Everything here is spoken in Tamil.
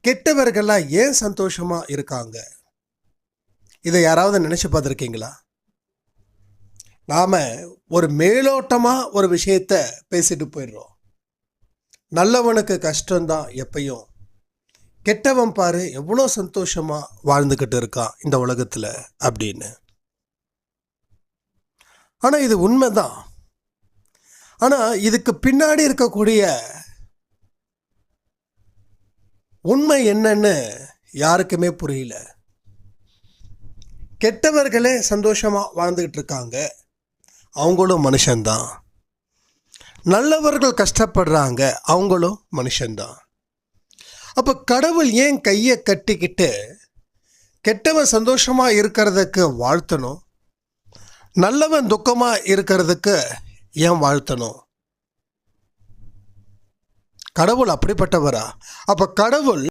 கெட்டவர்கள்லாம் ஏன் சந்தோஷமா இருக்காங்க? இதை யாராவது நினைச்சு பார்த்துருக்கீங்களா? நாம ஒரு மேலோட்டமா ஒரு விஷயத்த பேசிட்டு போயிடுறோம். நல்லவனுக்கு கஷ்டம்தான் எப்பயும், கெட்டவன் பாரு எவ்வளோ சந்தோஷமா வாழ்ந்துக்கிட்டு இருக்கான் இந்த உலகத்துல அப்படின்னு. ஆனா இது உண்மைதான். ஆனா இதுக்கு பின்னாடி இருக்கக்கூடிய உண்மை என்னன்னு யாருக்குமே புரியல. கெட்டவர்களே சந்தோஷமா வாழ்ந்துகிட்டு இருக்காங்க, அவங்களும் மனுஷன்தான். நல்லவர்கள் கஷ்டப்படுறாங்க, அவங்களும் மனுஷன்தான். அப்போ கடவுள் ஏன் கையை கட்டிக்கிட்டு கெட்டவன் சந்தோஷமா இருக்கிறதுக்கு வாழ்த்தணும், நல்லவன் துக்கமா இருக்கிறதுக்கு ஏன் வாழ்த்தணும்? கடவுள் அப்படிப்பட்டவரா? அப்போ கடவுள்